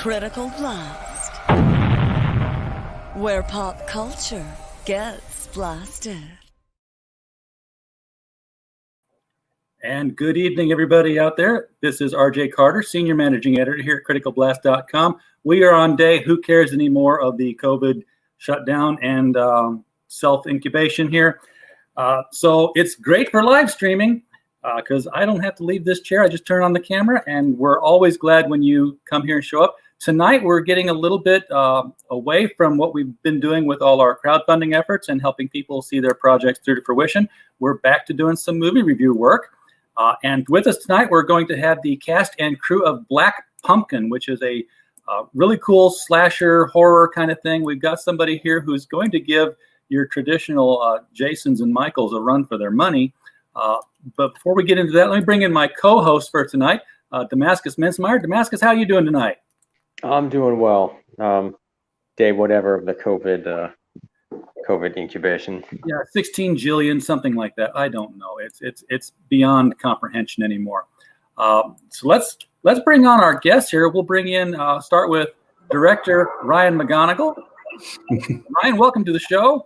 Critical Blast, where pop culture gets blasted. And good evening, everybody out there. This is RJ Carter, Senior Managing Editor here at CriticalBlast.com. We are on day who cares anymore of the COVID shutdown and self-incubation here. So it's great for live streaming because I don't have to leave this chair. I just turn on the camera, and we're always glad when you come here and show up. Tonight, we're getting a little bit away from what we've been doing with all our crowdfunding efforts and helping people see their projects through to fruition. We're back to doing some movie review work. And with us tonight, we're going to have the cast and crew of Black Pumpkin, which is a really cool slasher horror kind of thing. We've got somebody here who's going to give your traditional Jasons and Michaels a run for their money. But before we get into that, let me bring in my co-host for tonight, Damascus Mensmeyer. Damascus, how are you doing tonight? I'm doing well. Day whatever of the COVID incubation. Yeah, 16 jillion, something like that. I don't know. It's beyond comprehension anymore. So let's bring on our guests here. We'll bring in start with director Ryan McGonagle. Ryan, welcome to the show.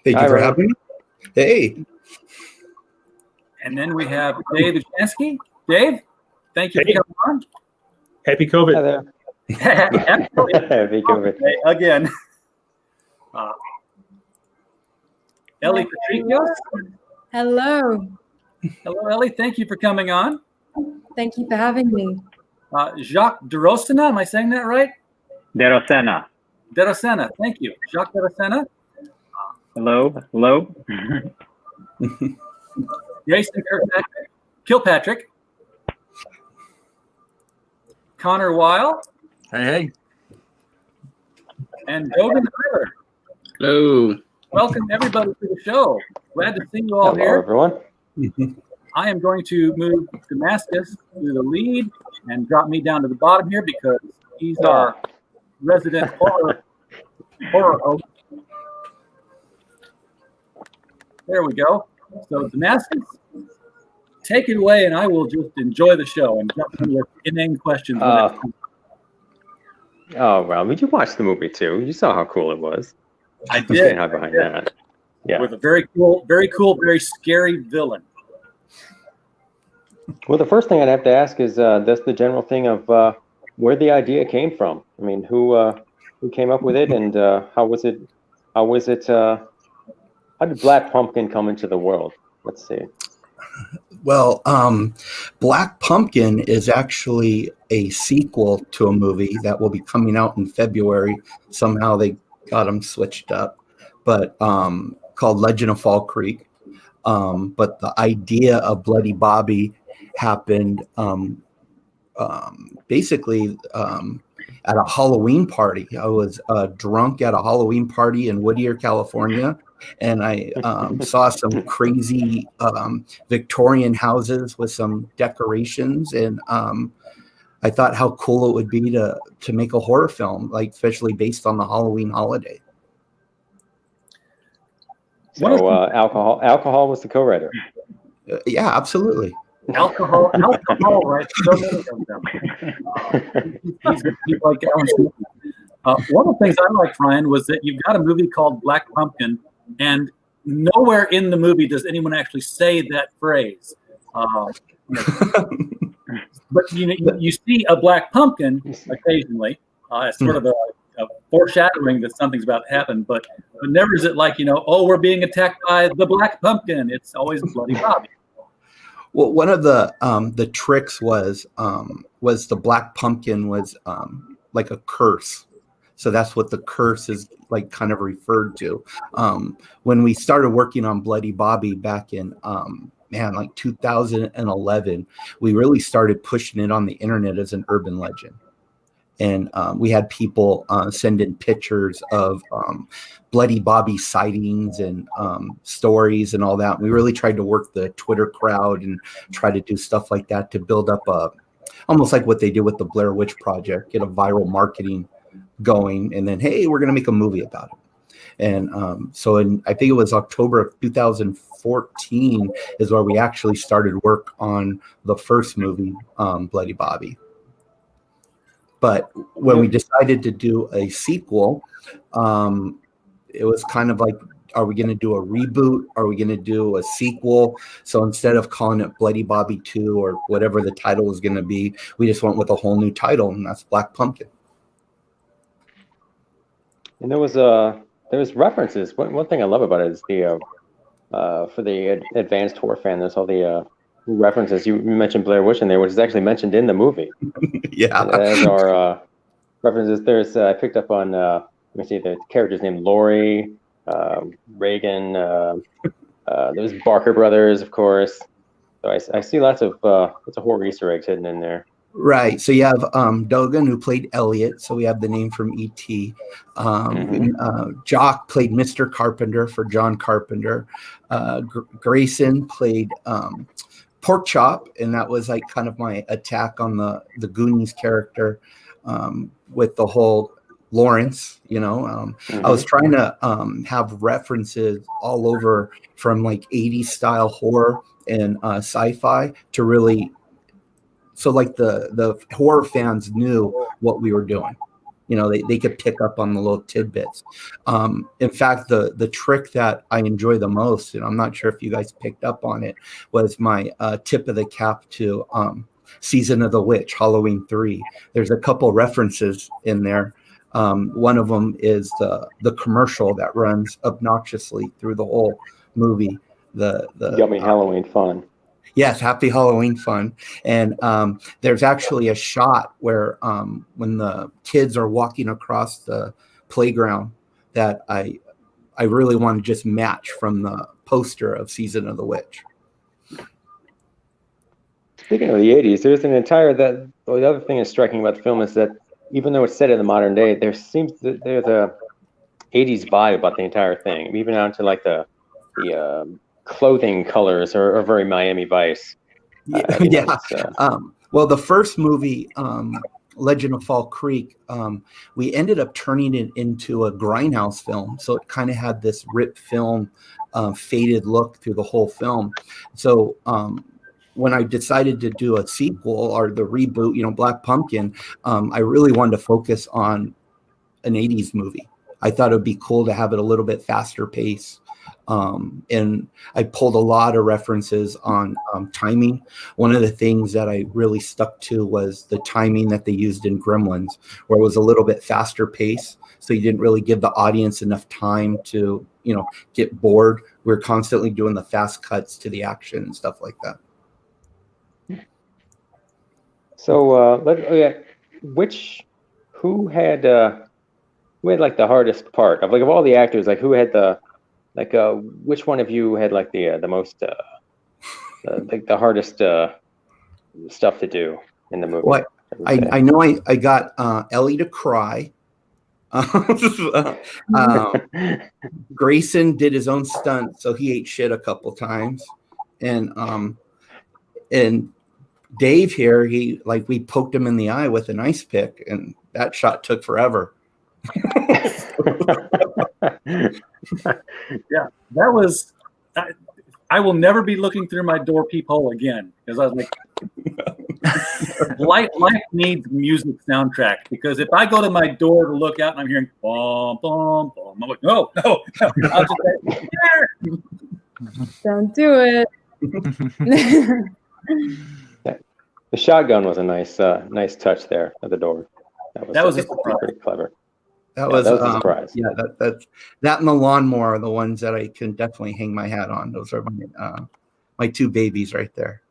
Thank you for having me. Hey. And then we have Dave Jansky. Dave, thank you for coming on. Happy COVID. Hi there. Happy COVID. Again. Ellie Patricios. Hello. Hello, Ellie. Thank you for coming on. Thank you for having me. Jacques Derosena. Am I saying that right? Derosena. Derosena. Thank you. Jacques Derosena. Hello. Hello. Jason Kilpatrick. Connor Weil. Hey. And Dogen Eyeler. Hello. Welcome everybody to the show. Glad to see you all here. Hello, everyone. I am going to move Damascus to the lead and drop me down to the bottom here because he's our resident horror host. There we go. So Damascus, take it away, and I will just enjoy the show and jump in with inane questions. Oh well, you watched the movie too. You saw how cool it was. I did. That. Yeah. With a very cool, very scary villain. Well, the first thing I'd have to ask is that's the general thing of where the idea came from. I mean, who came up with it, and how did Black Pumpkin come into the world? Let's see. Well, Black Pumpkin is actually a sequel to a movie that will be coming out in February. Somehow they got them switched up, but called Legend of Fall Creek. But the idea of Bloody Bobby happened basically at a Halloween party. I was drunk at a Halloween party in Whittier, California, and I saw some crazy Victorian houses with some decorations, and I thought how cool it would be to make a horror film, like especially based on the Halloween holiday. So alcohol was the co-writer. Yeah, absolutely. Alcohol, right? So many of them. He's like Alan Smith. One of the things I liked, Ryan, was that you've got a movie called Black Pumpkin, and nowhere in the movie does anyone actually say that phrase. But you see a black pumpkin occasionally as sort of a foreshadowing that something's about to happen, but never is it like, we're being attacked by the black pumpkin. It's always Bloody Bobby. Well, one of the tricks was the black pumpkin was like a curse. So that's what the curse is like kind of referred to. When we started working on Bloody Bobby back in like 2011, we really started pushing it on the internet as an urban legend. And we had people send in pictures of Bloody Bobby sightings and stories and all that. We really tried to work the Twitter crowd and try to do stuff like that to build up almost like what they did with the Blair Witch Project, get a viral marketing going, and then, hey, we're going to make a movie about it. And so I think it was October of 2014 is where we actually started work on the first movie, Bloody Bobby. But when we decided to do a sequel, it was kind of like, are we going to do a reboot? Are we going to do a sequel? So instead of calling it Bloody Bobby 2 or whatever the title was going to be, we just went with a whole new title, and that's Black Pumpkin. And there was references. One thing I love about it is the for the advanced horror fan, there's all the references. You mentioned Blair Witch in there, which is actually mentioned in the movie. Yeah. As our references, there's I picked up on. Let me see, the character's named Lori, Reagan. There's Barker Brothers, of course. So I see lots of horror Easter eggs hidden in there. Right. So you have Dogen, who played Elliot. So we have the name from E.T. Jock played Mr. Carpenter for John Carpenter. Grayson played Pork Chop, and that was like kind of my attack on the Goonies character with the whole Lawrence, I was trying to have references all over from like 80s style horror and sci-fi to really, so like the horror fans knew what we were doing. They could pick up on the little tidbits. In fact, the trick that I enjoy the most, and I'm not sure if you guys picked up on it, was my tip of the cap to Season of the Witch, Halloween 3. There's a couple references in there. One of them is the commercial that runs obnoxiously through the whole movie. The Yummy Halloween fun. Yes, Happy Halloween fun. And there's actually a shot where when the kids are walking across the playground that I really want to just match from the poster of Season of the Witch. Speaking of the 80s, there's the other thing that's striking about the film is that even though it's set in the modern day, there's a 80s vibe about the entire thing, even down to like the clothing colors are very Miami Vice. Yeah. Well, the first movie, Legend of Fall Creek, we ended up turning it into a grindhouse film, so it kind of had this ripped film, faded look through the whole film. So when I decided to do a sequel or the reboot, Black Pumpkin, I really wanted to focus on an 80s movie. I thought it would be cool to have it a little bit faster pace. And I pulled a lot of references on timing. One of the things that I really stuck to was the timing that they used in Gremlins, where it was a little bit faster pace. So you didn't really give the audience enough time to, get bored. We're constantly doing the fast cuts to the action and stuff like that. So who had like the hardest part of all the actors? Like who had which one of you had like the most the hardest stuff to do in the movie? Well, I know I got Ellie to cry. Grayson did his own stunt, so he ate shit a couple times, and Dave here, we poked him in the eye with an ice pick, and that shot took forever. Yeah, that was. I will never be looking through my door peephole again, because I was like, life needs music soundtrack. Because if I go to my door to look out and I'm hearing boom, boom, boom, I'm like, no, I'll just say, yeah. Don't do it. The shotgun was a nice touch there at the door. That was pretty clever. That was a surprise. Yeah, that and the lawnmower are the ones that I can definitely hang my hat on. Those are my two babies right there.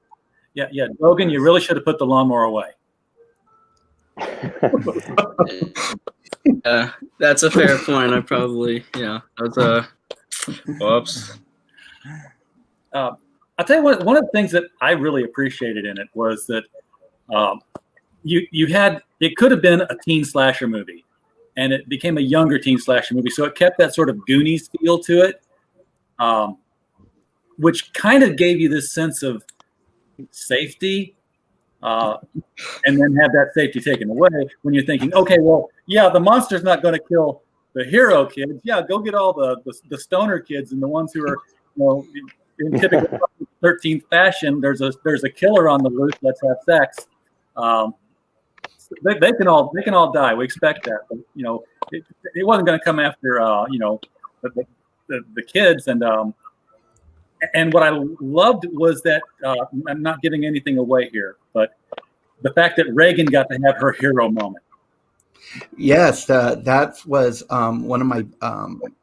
Yeah. Dogen, you really should have put the lawnmower away. Yeah, that's a fair point. I probably, that was whoops. I'll tell you what, one of the things that I really appreciated in it was that you had, it could have been a teen slasher movie, and it became a younger teen slasher movie. So it kept that sort of Goonies feel to it, which kind of gave you this sense of safety, and then have that safety taken away when you're thinking, okay, well, yeah, the monster's not going to kill the hero kids. Yeah, go get all the stoner kids and the ones who are, in typical 13th fashion, there's a killer on the loose. Let's have sex. they can all die. We expect that, but it wasn't going to come after the kids. And what I loved was that I'm not giving anything away here, but the fact that Reagan got to have her hero moment. Yes, that was one of my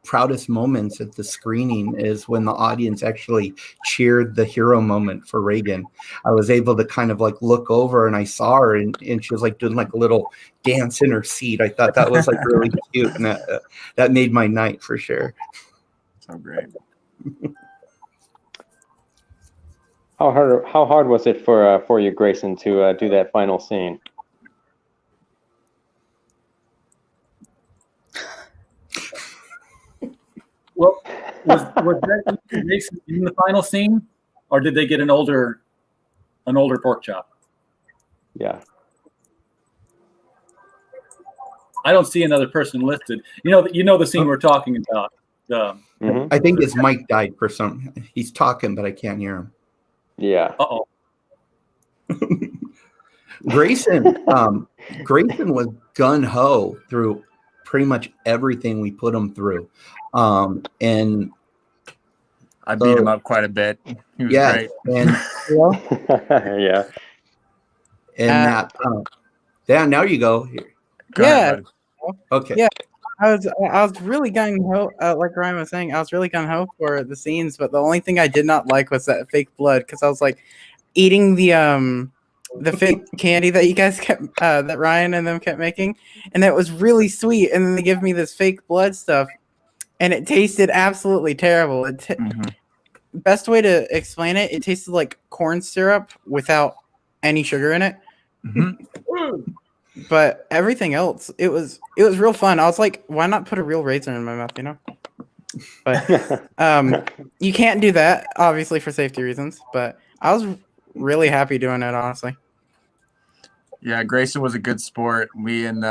proudest moments at the screening is when the audience actually cheered the hero moment for Reagan. I was able to kind of like look over and I saw her and she was like doing like a little dance in her seat. I thought that was like really cute and that made my night for sure. So great. How hard was it for you, Grayson, to do that final scene? Well, was that in the final scene, or did they get an older pork chop? Yeah. I don't see another person listed. You know the scene we're talking about. I think his mic died for some. He's talking, but I can't hear him. Yeah. Uh-oh. Grayson was gun ho through pretty much everything we put him through, and I beat him up quite a bit. He was great. And yeah, and now you go. Go ahead, Okay. Yeah. I was really gung ho, like Ryan was saying. I was really gung ho for the scenes, but the only thing I did not like was that fake blood because I was like eating the fake candy that you guys kept that Ryan and them kept making, and that was really sweet. And then they give me this fake blood stuff, and it tasted absolutely terrible. Best way to explain it, it tasted like corn syrup without any sugar in it. But everything else, it was real fun. I was like, why not put a real raisin in my mouth, But you can't do that, obviously, for safety reasons. But I was really happy doing it, honestly. Yeah, Grayson was a good sport. We and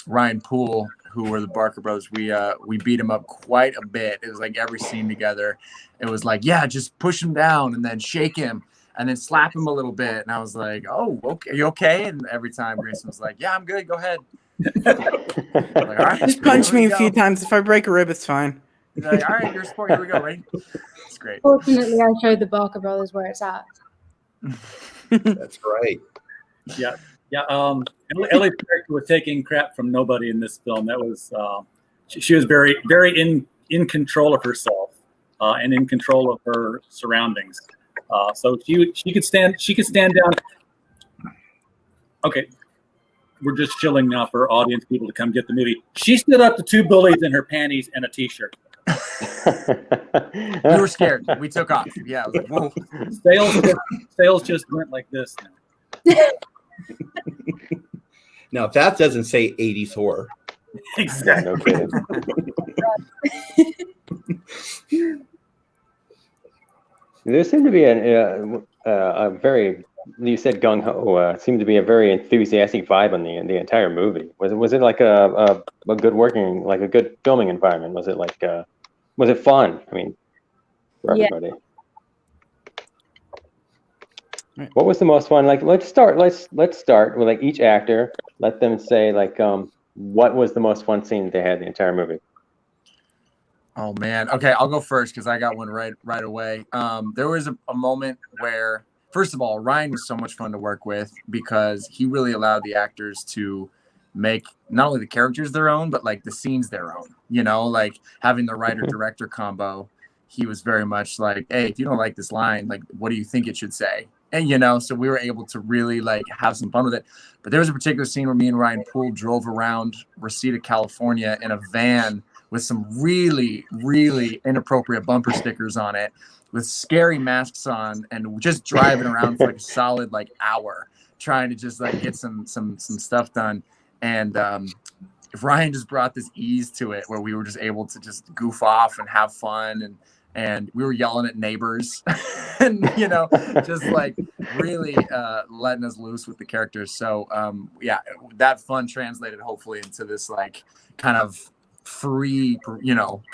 Ryan Poole, who were the Barker brothers, we beat him up quite a bit. It was like every scene together. It was like, yeah, just push him down and then shake him. And then slap him a little bit. And I was like, oh, okay, are you okay? And every time Grayson was like, yeah, I'm good. Go ahead. Like, all right, Just punch me a few times. If I break a rib, it's fine. He's like, all right, you're a sport. Here we go. Ready? It's great. Fortunately, I showed the Barker brothers where it's at. That's right. Yeah. Ellie's character was taking crap from nobody in this film. That was she was very, very in control of herself and in control of her surroundings. So she could stand down. Okay, we're just chilling now for audience people to come get the movie. She stood up to two bullies in her panties and a t-shirt. We were scared. We took off. Yeah, I was like, whoa. Sales just went like this. Now, if that doesn't say 80s horror. Exactly. There seemed to be a very, you said gung ho, seemed to be a very enthusiastic vibe on the entire movie. Was it like a good working, like a good filming environment? Was it like was it fun? I mean, for everybody. What was the most fun? Like, let's start with like each actor. Let them say like what was the most fun scene they had the entire movie. Oh man. Okay, I'll go first because I got one right away. There was a moment where, first of all, Ryan was so much fun to work with because he really allowed the actors to make not only the characters their own, but like the scenes their own. Like having the writer-director combo. He was very much like, hey, if you don't like this line, like, what do you think it should say? And so we were able to really like have some fun with it. But there was a particular scene where me and Ryan Poole drove around Reseda, California in a van with some really, really inappropriate bumper stickers on it, with scary masks on, and just driving around for like a solid like hour, trying to just like get some stuff done. And Ryan just brought this ease to it, where we were just able to just goof off and have fun, and we were yelling at neighbors, and just like really letting us loose with the characters. So yeah, that fun translated hopefully into this like kind of free,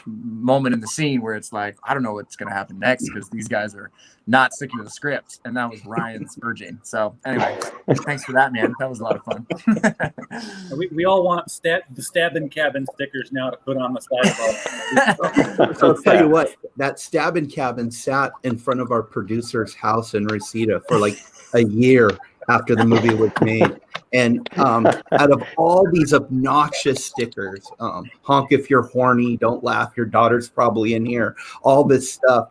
moment in the scene where it's like, I don't know what's going to happen next because these guys are not sticking to the script. And that was Ryan's urging. So anyway, thanks for that, man. That was a lot of fun. We all want the stabbing cabin stickers now to put on the side of our. So I'll tell you what, that stabbing cabin sat in front of our producer's house in Reseda for like a year after the movie was made. And out of all these obnoxious stickers, honk if you're horny, don't laugh, your daughter's probably in here, all this stuff,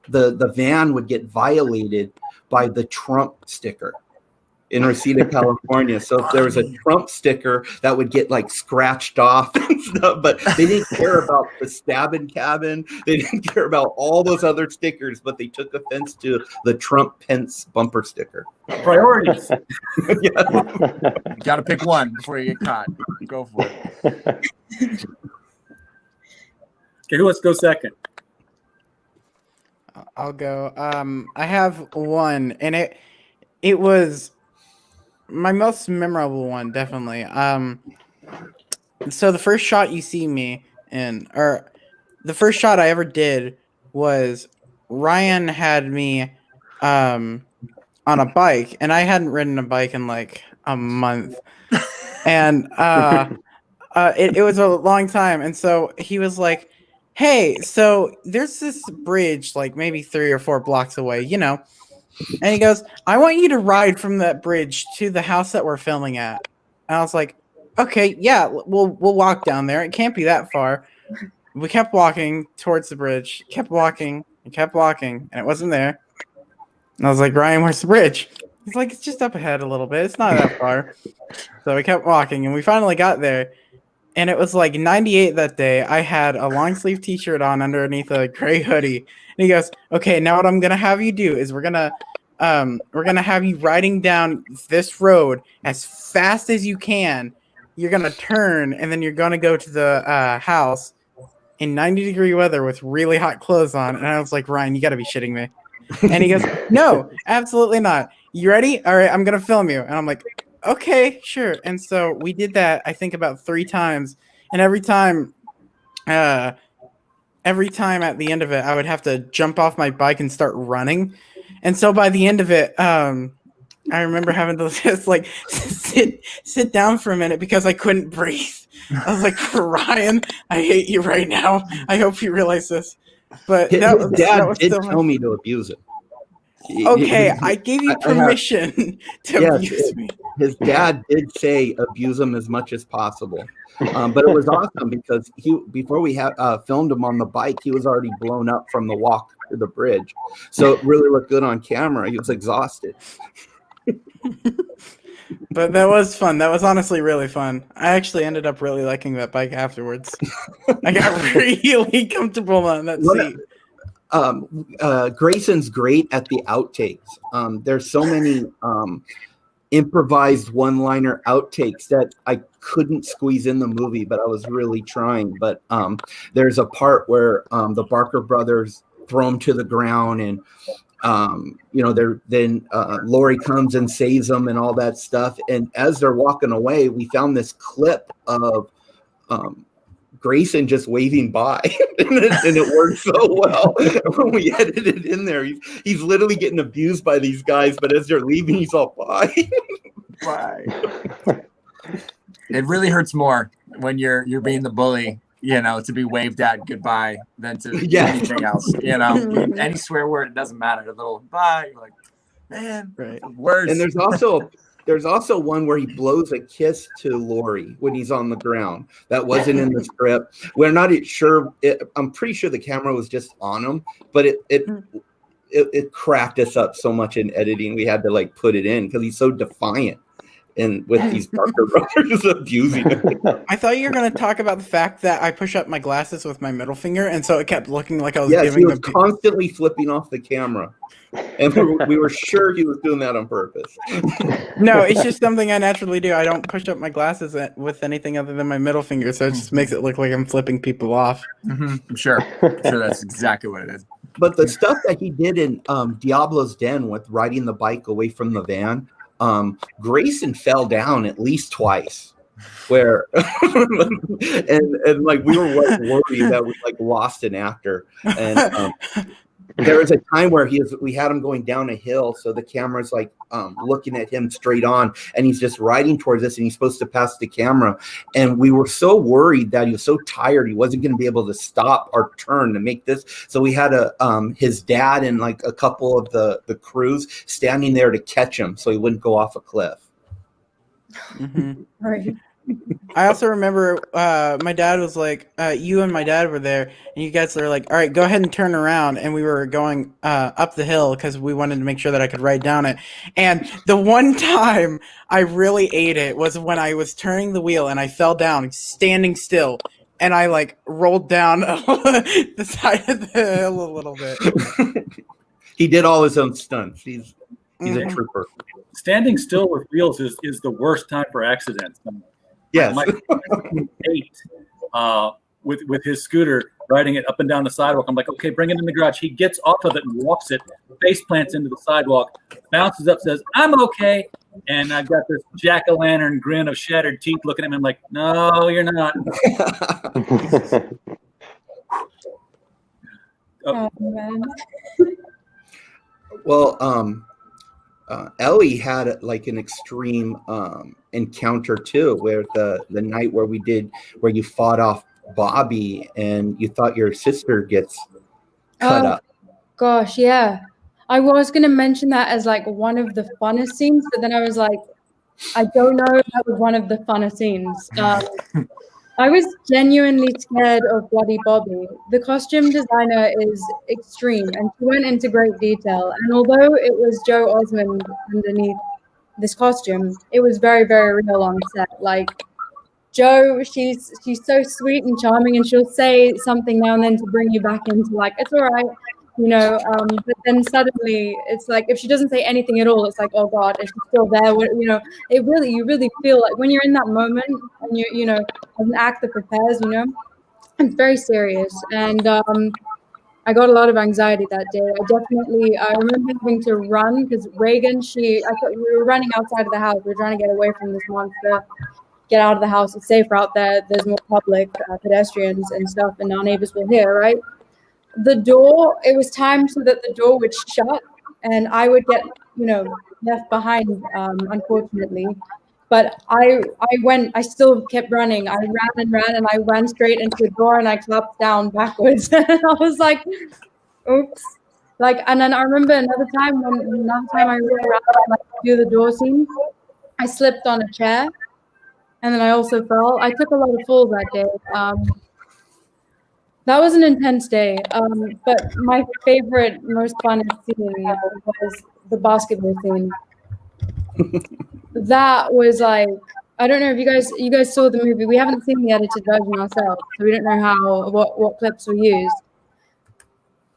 the van would get violated by the Trump sticker in Reseda, California. So if there was a Trump sticker, that would get like scratched off and stuff, but they didn't care about the stabbing cabin. They didn't care about all those other stickers, but they took offense to the Trump Pence bumper sticker. Priorities. You got to pick one before you get caught. Go for it. Okay, who wants to go second? I'll go. I have one, and it was my most memorable one, definitely. So the first shot you see me in, or the first shot I ever did was Ryan had me on a bike, and I hadn't ridden a bike in like a month, and it was a long time, and so he was like, hey, so there's this bridge like maybe 3 or 4 blocks away, and he goes, I want you to ride from that bridge to the house that we're filming at. And I was like, okay, yeah, we'll walk down there. It can't be that far. We kept walking towards the bridge, kept walking, and it wasn't there. And I was like, Ryan, where's the bridge? He's like, it's just up ahead a little bit. It's not that far. So we kept walking, and we finally got there. And it was like 98 that day. I had a long sleeve t-shirt on underneath a gray hoodie. And he goes, okay, now what I'm going to have you do is we're going to have you riding down this road as fast as you can. You're going to turn, and then you're going to go to the house in 90-degree weather with really hot clothes on. And I was like, Ryan, you got to be shitting me. And he goes, no, absolutely not. You ready? All right, I'm going to film you. And I'm like, okay, sure. And so we did that, I think, about 3 times. And every time at the end of it, I would have to jump off my bike and start running. And so by the end of it, I remember having to just like sit down for a minute because I couldn't breathe. I was like, Ryan, I hate you right now. I hope you realize this. But His dad did tell me to abuse it. Okay, I gave you permission to abuse me. His dad did say abuse him as much as possible. But it was awesome because before we filmed him on the bike, he was already blown up from the walk to the bridge. So it really looked good on camera. He was exhausted. But that was fun. That was honestly really fun. I actually ended up really liking that bike afterwards. I got really comfortable on that seat. Grayson's great at the outtakes. There's so many improvised one-liner outtakes that I couldn't squeeze in the movie, but I was really trying. But there's a part where the Barker brothers throw him to the ground, and Lori comes and saves them and all that stuff. And as they're walking away, we found this clip of Grayson just waving by, and it worked so well when we edited it in there. He's literally getting abused by these guys, but as they're leaving, he's all bye. Bye. It really hurts more when you're being the bully, to be waved at goodbye than to anything else. Any swear word, it doesn't matter. A little bye, you're like, man, right. Worse. And there's also one where he blows a kiss to Lori when he's on the ground. That wasn't in the script. We're not sure. I'm pretty sure the camera was just on him, but it cracked us up so much in editing. We had to put it in because he's so defiant. And with these Barker brothers abusing him. I thought you were going to talk about the fact that I push up my glasses with my middle finger, and so it kept looking like I was giving he was constantly flipping off the camera. And we were sure he was doing that on purpose. No, it's just something I naturally do. I don't push up my glasses with anything other than my middle finger, so it just makes it look like I'm flipping people off. Mm-hmm. I'm sure that's exactly what it is. But the stuff that he did in Diablo's Den with riding the bike away from the van, Grayson fell down at least twice. where and like we were like worried that we like lost an actor, and there was a time where we had him going down a hill, so the camera's like looking at him straight on, and he's just riding towards us, and he's supposed to pass the camera, and we were so worried that he was so tired he wasn't going to be able to stop our turn to make this, so we had his dad and like a couple of the crews standing there to catch him so he wouldn't go off a cliff. Mhm. Right. I also remember my dad was like, you and my dad were there, and you guys were like, all right, go ahead and turn around. And we were going up the hill because we wanted to make sure that I could ride down it. And the one time I really ate it was when I was turning the wheel and I fell down, standing still. And I like rolled down the side of the hill a little bit. He did all his own stunts. He's a trooper. Standing still with wheels is the worst time for accidents. Yes. My ate with his scooter, riding it up and down the sidewalk. I'm like, okay, bring it in the garage. He gets off of it and walks it, face plants into the sidewalk, bounces up, says, I'm okay. And I've got this jack-o'-lantern grin of shattered teeth looking at me. I'm like, no, you're not. Oh, man. Well, Ellie had like an extreme encounter too, where the night where you fought off Bobby and you thought your sister gets cut up. Gosh, yeah. I was going to mention that as like one of the funnest scenes, but then I was like, I don't know if that was one of the funnest scenes. I was genuinely scared of Bloody Bobby. The costume designer is extreme, and she went into great detail. And although it was Joe Osmond underneath this costume, it was very, very real on set. Like Joe, she's so sweet and charming, and she'll say something now and then to bring you back into like, it's all right, you know. But then suddenly it's like if she doesn't say anything at all, it's like, oh God, is she still there? You know, you really feel like when you're in that moment and you know, as an actor prepares, you know, it's very serious. And I got a lot of anxiety that day. I remember having to run because Reagan, we were running outside of the house. We were trying to get away from this monster. Get out of the house. It's safer out there. There's more public pedestrians and stuff, and our neighbors will hear, right? The door, it was time so that the door would shut and I would get, you know, left behind, unfortunately. But I still kept running. I ran and I ran straight into the door and I clapped down backwards. And I was like, oops. Like, and then I remember another time I really ran like, do the door scene, I slipped on a chair. And then I also fell. I took a lot of falls that day. That was an intense day. But my favorite, most fun scene was the basketball scene. That was like, I don't know if you guys saw the movie. We haven't seen the edited version ourselves, so we don't know what clips were used.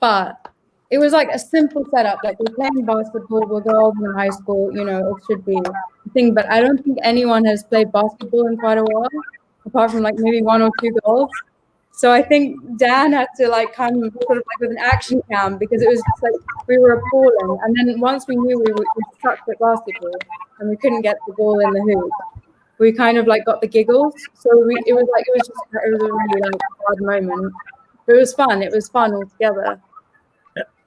But it was like a simple setup. Like we're playing basketball, we're girls in high school, you know, it should be a thing. But I don't think anyone has played basketball in quite a while, apart from like maybe one or two girls. So I think Dan had to like come sort of like with an action cam because it was just like we were appalling. And then once we knew we sucked at basketball and we couldn't get the ball in the hoop, we kind of like got the giggles. So it was a really like hard moment. But it was fun. It was fun altogether.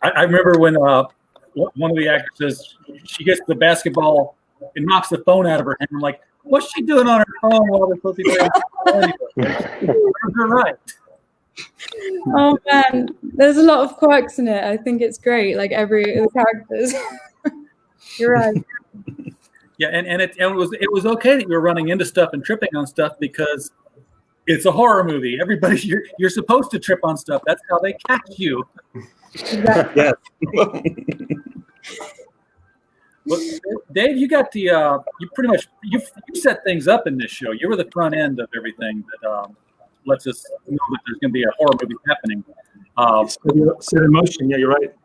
I remember when one of the actresses, she gets the basketball and knocks the phone out of her hand. I'm like, what's she doing on her phone while they're supposed to be playing? You're right. Oh man, there's a lot of quirks in it. I think it's great. Like the characters. You're right. Yeah, and it was okay that you were running into stuff and tripping on stuff because it's a horror movie. Everybody, you're supposed to trip on stuff. That's how they catch you. Exactly. Yes. Well, Dave, you got the you pretty much you set things up in this show. You were the front end of everything that lets us know that there's going to be a horror movie happening. Set in motion. Yeah, you're right.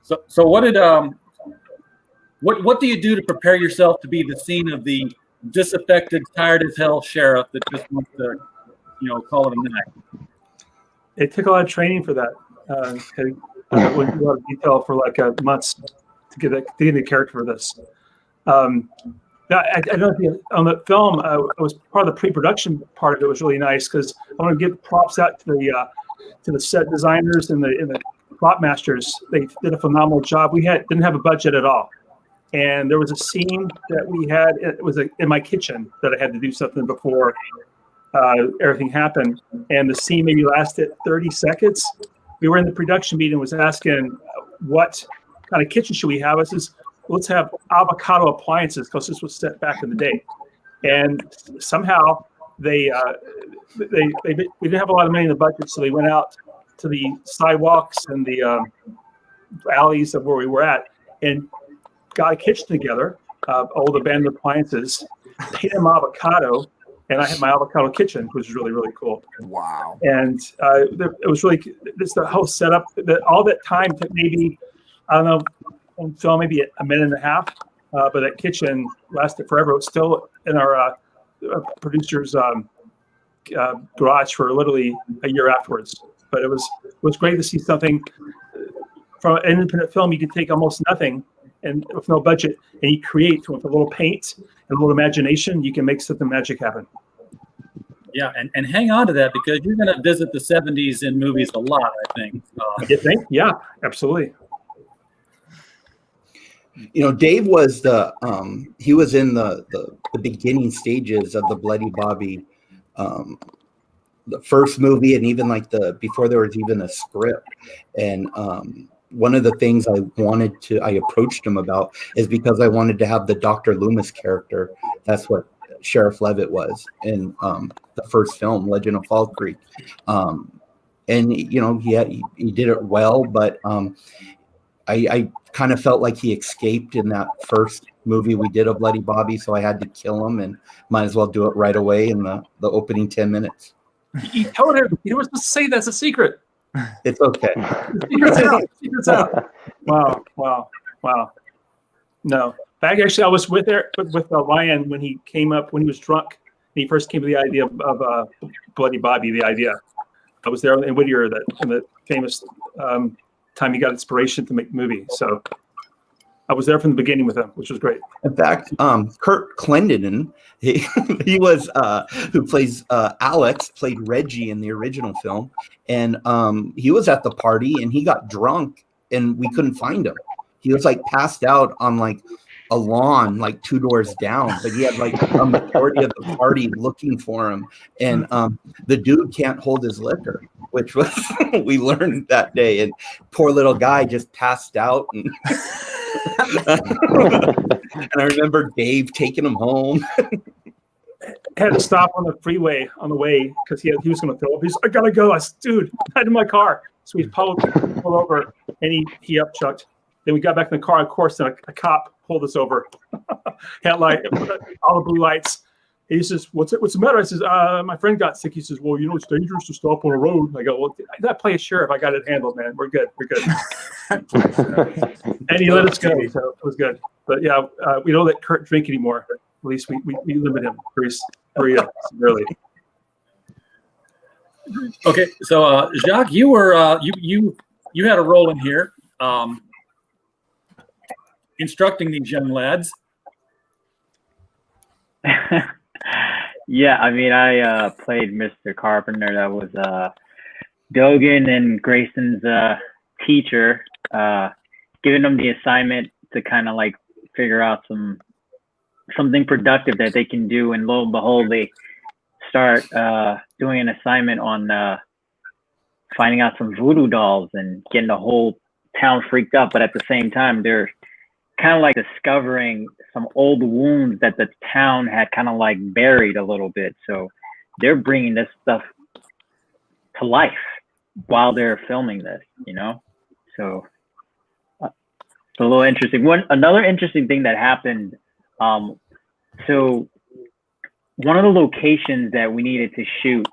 So what did what do you do to prepare yourself to be the scene of the disaffected, tired as hell sheriff that just wants to, call it a night? It took a lot of training for that. Went through a lot of detail for like months to get the character for this. I don't know if on the film, it was part of the pre-production part of it was really nice because I want to give props out to the set designers and the prop masters. They did a phenomenal job. We didn't have a budget at all, and there was a scene that we had. It was in my kitchen that I had to do something before everything happened, and the scene maybe lasted 30 seconds. We were in the production meeting, was asking what kind of kitchen should we have. I says, let's have avocado appliances because this was set back in the day. And somehow we didn't have a lot of money in the budget, so they went out to the sidewalks and the alleys of where we were at and got a kitchen together, old abandoned appliances, made them avocado, and I had my avocado kitchen, which was really, really cool. Wow. And it was really, the whole setup, all that time took maybe, I don't know, on film, maybe a minute and a half, but that kitchen lasted forever. It was still in our producer's garage for literally a year afterwards. But it was great to see something from an independent film. You can take almost nothing and with no budget, and you create with a little paint and a little imagination. You can make something magic happen. Yeah, and hang on to that because you're going to visit the 70s in movies a lot, I think. You think? Yeah, absolutely. Dave was he was in the beginning stages of the Bloody Bobby, the first movie, and even like before there was even a script. And one of the things I approached him about is because I wanted to have the Dr. Loomis character. That's what Sheriff Levitt was in the first film, Legend of Fall Creek. And he did it well, but I kind of felt like he escaped in that first movie we did of Bloody Bobby, so I had to kill him and might as well do it right away in the opening 10 minutes. You told him you were supposed to say that's a secret. It's okay. Secret's out. Wow. No. Back actually, I was with Ryan when he came up, when he was drunk, and he first came to the idea of Bloody Bobby, the idea. I was there in Whittier in the famous time he got inspiration to make the movie. So I was there from the beginning with him, which was great. In fact, Kurt Clendenin, he was who plays Alix, played Reggie in the original film, and he was at the party and he got drunk and we couldn't find him. He was like passed out on like a lawn, like 2 doors down, but he had like a majority of the party looking for him, and the dude can't hold his liquor, which was we learned that day, and poor little guy just passed out and. And I remember Dave taking him home. Had to stop on the freeway on the way because he was going to throw up. He's, I gotta go. I said, dude, not in my car. So we pulled over, and he upchucked. Then we got back in the car, of course, and a cop pulled us over. Had like all the blue lights. He says, "What's the matter?" I says, "My friend got sick." He says, "Well, it's dangerous to stop on a road." I go, "Well, I play a sheriff. I got it handled, man. We're good. And he let us go, so it was good. But yeah, we don't let Kurt drink anymore. At least we limit him very severely. Okay, so Jacques, you were you had a role in here, instructing these young lads. Yeah, I mean, I played Mr. Carpenter. That was Dogen and Grayson's teacher, giving them the assignment to kind of like figure out something productive that they can do, and lo and behold, they start doing an assignment on finding out some voodoo dolls and getting the whole town freaked up. But at the same time, they're kind of like discovering some old wounds that the town had kind of like buried a little bit. So they're bringing this stuff to life while they're filming this, So it's a little interesting. Another interesting thing that happened. So one of the locations that we needed to shoot,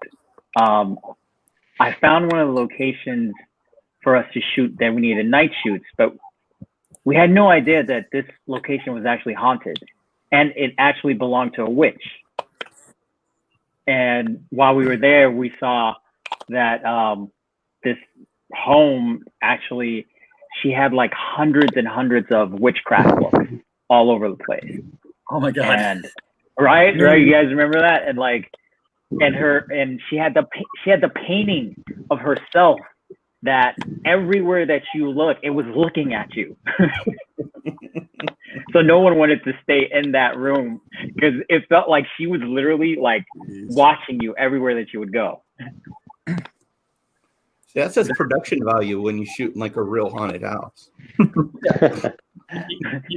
I found one of the locations for us to shoot that we needed night shoots, but we had no idea that this location was actually haunted, and it actually belonged to a witch. And while we were there, we saw that this home, actually, she had like hundreds and hundreds of witchcraft books all over the place. Oh my God. And right, you guys remember that? And like, and she had the painting of herself that everywhere that you look, it was looking at you. So no one wanted to stay in that room because it felt like she was literally like watching you everywhere that you would go. That says production value when you shoot in like a real haunted house. You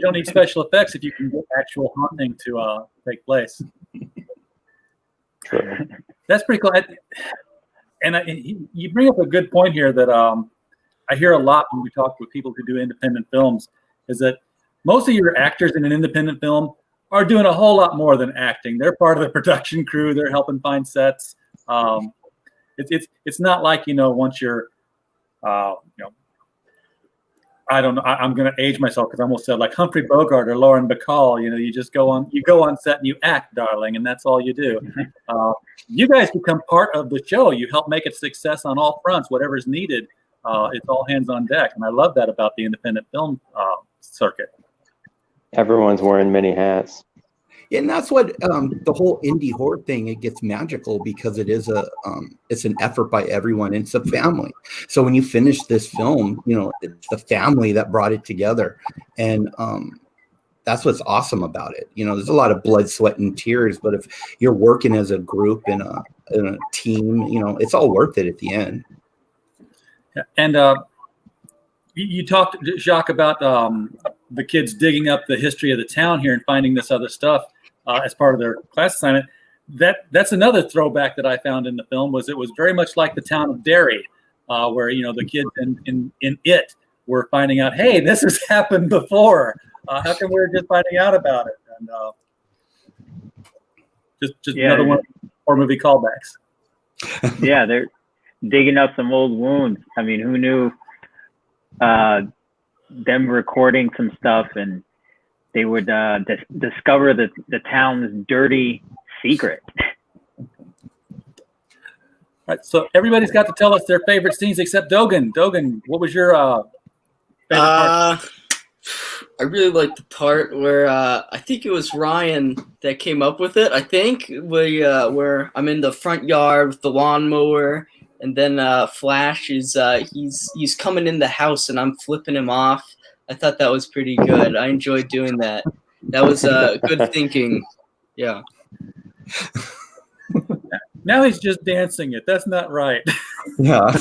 don't need special effects if you can get actual haunting to take place. Sure. That's pretty cool. You bring up a good point here that I hear a lot when we talk with people who do independent films, is that most of your actors in an independent film are doing a whole lot more than acting. They're part of the production crew. They're helping find sets. It's not like, once you're, I don't know. I'm going to age myself because I almost said like Humphrey Bogart or Lauren Bacall. You just go on set and you act, darling, and that's all you do. You guys become part of the show. You help make it a success on all fronts. Whatever's needed, it's all hands on deck, and I love that about the independent film circuit. Everyone's wearing many hats. And that's what the whole indie horror thing, it gets magical because it is it's an effort by everyone. And it's a family. So when you finish this film, it's the family that brought it together. And that's what's awesome about it. There's a lot of blood, sweat, and tears, but if you're working as a group in a team, it's all worth it at the end. Yeah. And you talked, Jacques, about the kids digging up the history of the town here and finding this other stuff as part of their class assignment. That's another throwback that I found in the film. It was very much like the town of Derry, where the kids in it were finding out, hey, this has happened before. How come we're just finding out about it? And just another one of horror movie callbacks. Yeah, they're digging up some old wounds. I mean, who knew? Them recording some stuff, and they would discover the town's dirty secret. All right, so everybody's got to tell us their favorite scenes except Dogen. Dogen, what was your favorite part? I really liked the part where I think it was Ryan that came up with it. I think where I'm in the front yard with the lawnmower. And then Flash is he's coming in the house and I'm flipping him off. I thought that was pretty good. I enjoyed doing that. That was good thinking. Yeah. Now he's just dancing it. That's not right. Yeah.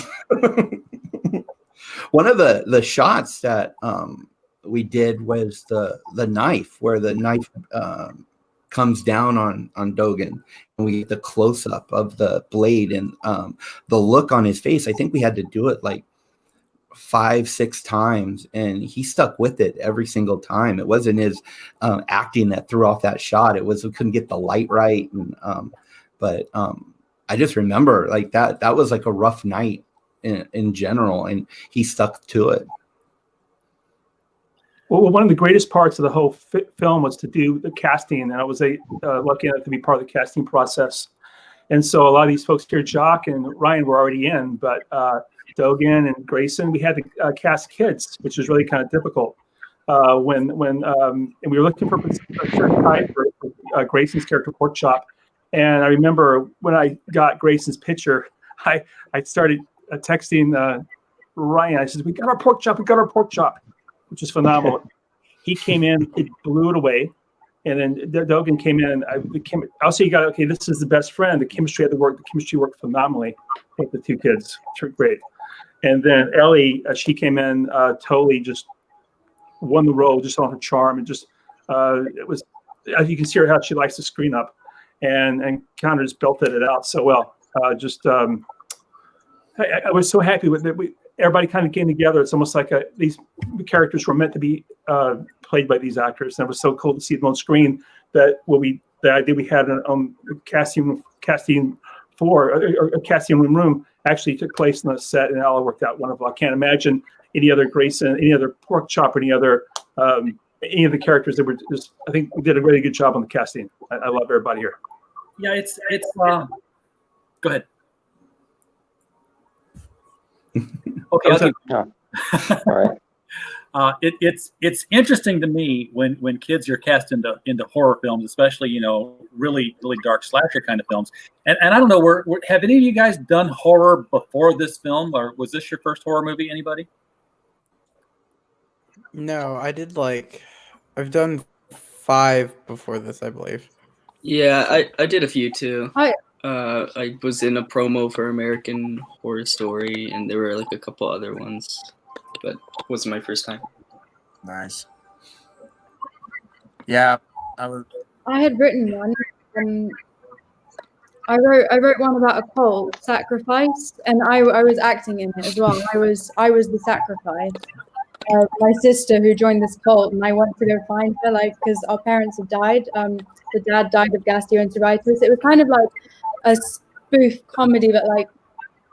One of the shots that we did was the knife, where the knife comes down on Dogen, and we get the close up of the blade and the look on his face. I think we had to do it like 5-6 times, and he stuck with it every single time. It wasn't his acting that threw off that shot. It was we couldn't get the light right, and but I just remember like that was like a rough night in general, and he stuck to it. Well, one of the greatest parts of the whole film was to do the casting, and I was lucky enough to be part of the casting process. And so a lot of these folks here, Jock and Ryan, were already in, but Dogen and Grayson, we had to cast kids, which was really kind of difficult. And we were looking for a certain type for Grayson's character, Pork Chop. And I remember when I got Grayson's picture, I started texting Ryan. I said, "We got our pork chop. We got our pork chop." Which is phenomenal. He came in, it blew it away, and then Dogen came in. I'll say, okay, this is the best friend. The chemistry had to work. The chemistry worked phenomenally with the two kids. It's great. And then Ellie, she came in, totally just won the role just on her charm, and just it was, as you can see her how she likes to screen up, and kind of just belted it out so well. I was so happy with it. Everybody kind of came together. It's almost like these characters were meant to be played by these actors. And it was so cool to see them on screen. The idea we had on the casting room actually took place on the set, and it all worked out wonderful. I can't imagine any other Grayson, any other Pork Chop, any of the characters that were just. I think we did a really good job on the casting. I love everybody here. Yeah, it's. Go ahead. Okay. All right. It's interesting to me when kids are cast into horror films, especially really dark slasher kind of films. And I don't know, have any of you guys done horror before this film, or was this your first horror movie? Anybody? No, I've done 5 before this, I believe. Yeah, I did a few too. I was in a promo for American Horror Story, and there were like a couple other ones, but it wasn't my first time. Nice. Yeah, I had written one. I wrote one about a cult sacrifice, and I was acting in it as well. I was the sacrifice. My sister who joined this cult, and I wanted to go find her, because our parents had died. The dad died of gastroenteritis. It was kind of like a spoof comedy, but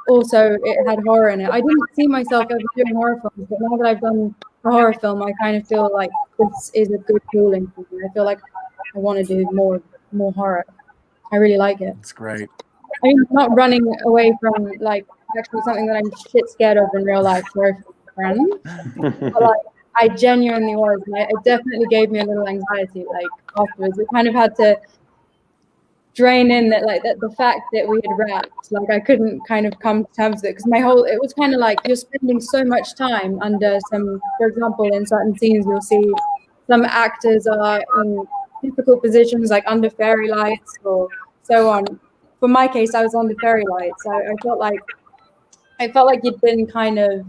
also it had horror in it. I didn't see myself ever doing horror films, but now that I've done a horror film, I kind of feel like this is a good calling for me. I feel like I want to do more horror. I really like it. It's great. I mean, I'm not running away from actually something that I'm shit scared of in real life. Sorry for friends, but I genuinely was, and it definitely gave me a little anxiety. Afterwards, it kind of had to drain in that the fact that we had wrapped. I couldn't kind of come to terms with it because it was kind of like you're spending so much time under for example, in certain scenes you'll see some actors are in difficult positions, like under fairy lights or so on. For my case, I was under fairy lights. I felt like you'd been kind of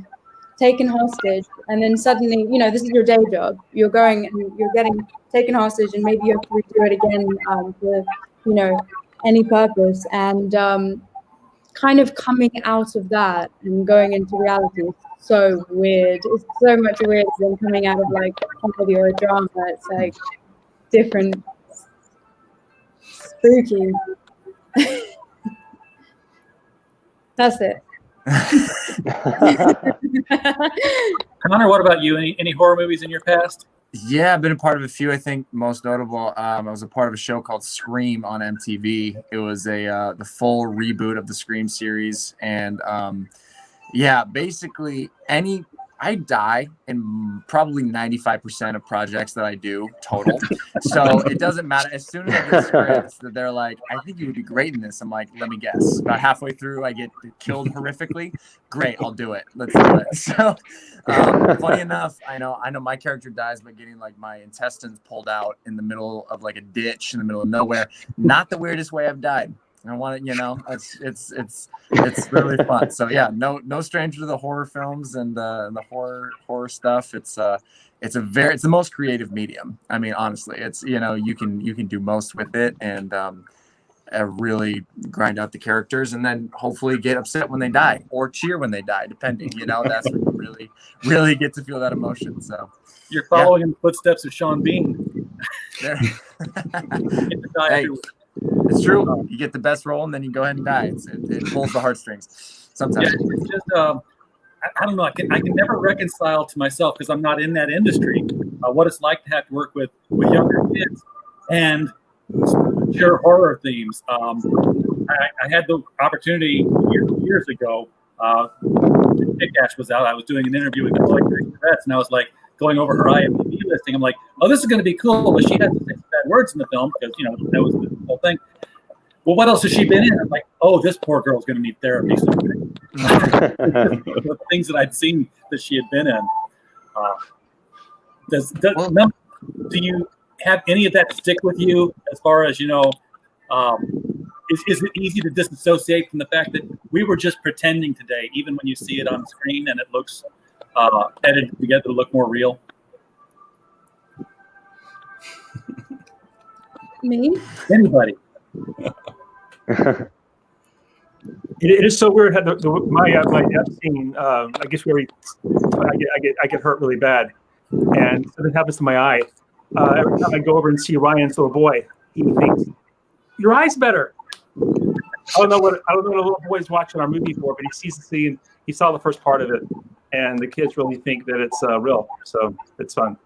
taken hostage, and then suddenly, this is your day job. You're going and you're getting taken hostage, and maybe you have to redo it again for any purpose. And kind of coming out of that and going into reality is so weird. It's so much weirder than coming out of a comedy or a drama. It's different, spooky. That's it. Connor, what about you? Any horror movies in your past? Yeah, I've been a part of a few. I think most notable, I was a part of a show called Scream on MTV. It was the full reboot of the Scream series, and basically I die in probably 95% of projects that I do total. So it doesn't matter. As soon as I get scripts that they're like, I think you would be great in this, I'm like, let me guess. About halfway through, I get killed horrifically. Great, I'll do it. Let's do it. So funny enough, I know my character dies by getting my intestines pulled out in the middle of a ditch in the middle of nowhere. Not the weirdest way I've died. I want it, it's really fun. So yeah, no stranger to the horror films and the horror stuff. It's the most creative medium. I mean, honestly, it's you can do most with it and really grind out the characters and then hopefully get upset when they die or cheer when they die, depending. That's when you really get to feel that emotion. So you're following in the footsteps of Sean Bean. Hey. It's true. You get the best role, and then you go ahead and die. It pulls the heartstrings sometimes. Yeah, it's just I don't know. I can never reconcile to myself because I'm not in that industry. What it's like to have to work with younger kids and pure horror themes. I had the opportunity years ago. Kick-Ass was out. I was doing an interview with Nicole Vets, and I was going over her IMDb listing. I'm like, oh, this is going to be cool, but she has 6 bad words in the film because that was the whole thing. Well, what else has she been in? I'm like, oh, this poor girl's going to need therapy. The things that I'd seen that she had been in. Do you have any of that stick with you as far as is it easy to disassociate from the fact that we were just pretending today, even when you see it on screen and it looks edited together to look more real? Me? Anybody? It is so weird. My death scene. I guess I get hurt really bad, and something happens to my eye. Every time I go over and see Ryan's little boy, he thinks your eye's better. I don't know what the little boy's watching our movie for, but he sees the scene. He saw the first part of it, and the kids really think that it's real. So it's fun.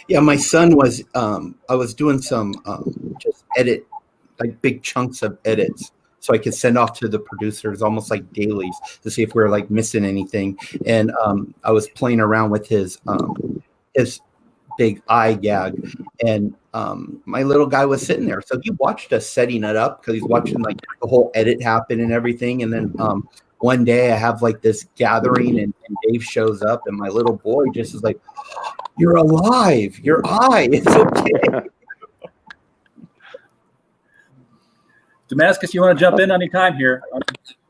Yeah, my son I was doing some just edit, big chunks of edits. so I could send off to the producers almost like dailies to see if we were like missing anything. And I was playing around with his big eye gag, and my little guy was sitting there. So he watched us setting it up because he's watching like the whole edit happen and everything. And then one day I have like this gathering, and Dave shows up, and my little boy just is like, "You're alive. Your eye. It's okay." Damascus, you want to jump in anytime here?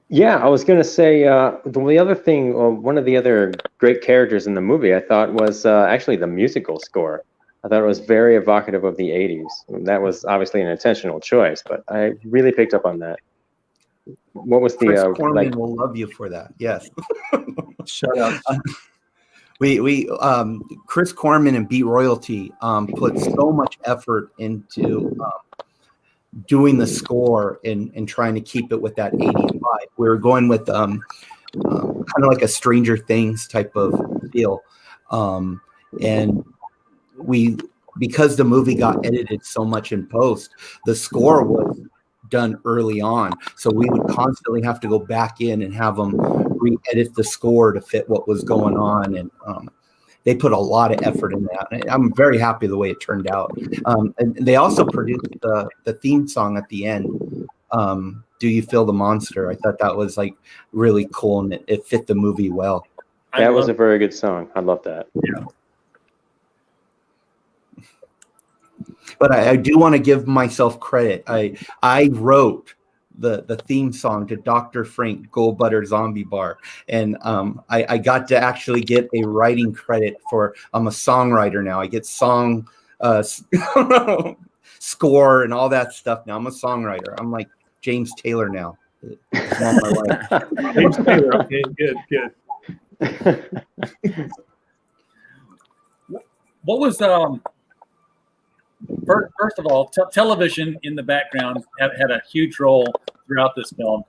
Yeah, I was going to say the other thing, one of the other great characters in the movie, I thought, was actually the musical score. I thought it was very evocative of the 80s. That was obviously an intentional choice, but I really picked up on that. What was the... Chris Corman will love you for that. Yes. Shut up. We Chris Corman and Beat Royalty put so much effort into doing the score and trying to keep it with that 80s vibe. We were going with kind of like a Stranger Things type of feel. And because the movie got edited so much in post, the score was done early on. So we would constantly have to go back in and have them re-edit the score to fit what was going on. And they put a lot of effort in that. I'm very happy the way it turned out. And they also produced the theme song at the end. Do You Feel the Monster? I thought that was like really cool, and it fit the movie well. That was a very good song. I love that. Yeah. But I do want to give myself credit. I wrote the theme song to Dr. Frank Gold Butter Zombie Bar, and I got to actually get a writing credit for. I'm a songwriter now. I get song score and all that stuff now. I'm a songwriter. I'm like James Taylor now. It's not my life. James Taylor. Okay, good. What was first of all, television in the background had a huge role throughout this film,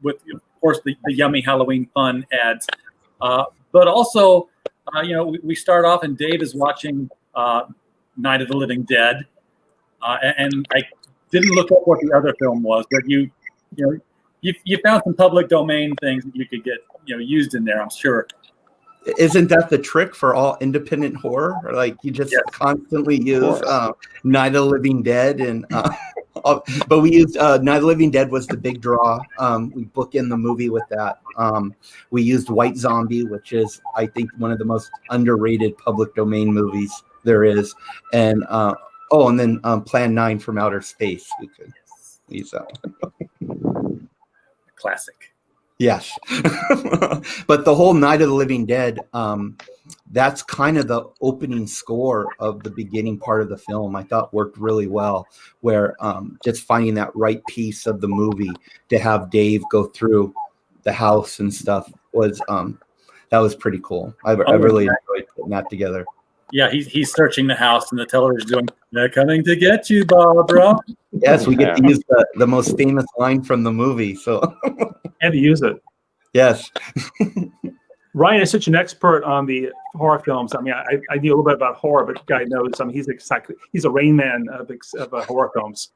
with of course the yummy Halloween fun ads, but also we start off and Dave is watching Night of the Living Dead, and I didn't look up what the other film was, but you found some public domain things that you could get used in there, I'm sure. Isn't that the trick for all independent horror? Like you just constantly use Night of the Living Dead, and but we used Night of the Living Dead was the big draw. We book in the movie with that. We used White Zombie, which is I think one of the most underrated public domain movies there is, and and then Plan 9 from Outer Space. We could use that one. Classic. Yes. But the whole Night of the Living Dead, that's kind of the opening score of the beginning part of the film. I thought worked really well, where just finding that right piece of the movie to have Dave go through the house and stuff was that was pretty cool. I really enjoyed putting that together. Yeah, he's searching the house and the television's doing, "They're coming to get you, Barbara." Yes, we get to use the most famous line from the movie. So And to use it. Yes. Ryan is such an expert on the horror films. I mean, I knew a little bit about horror, but the guy knows. I mean, he's a Rain Man of horror films,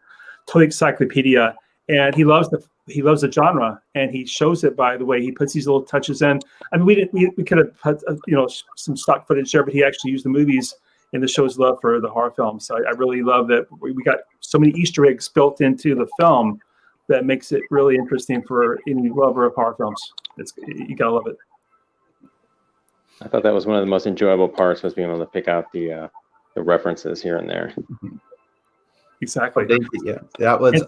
totally encyclopedia, and he loves the genre, and he shows it by the way he puts these little touches in. I mean, we could have put some stock footage there, but he actually used the movies and to show his love for the horror films. So I really love that we got so many Easter eggs built into the film that makes it really interesting for any lover of horror films. You gotta love it. I thought that was one of the most enjoyable parts, was being able to pick out the references here and there. Exactly. Yeah, that was.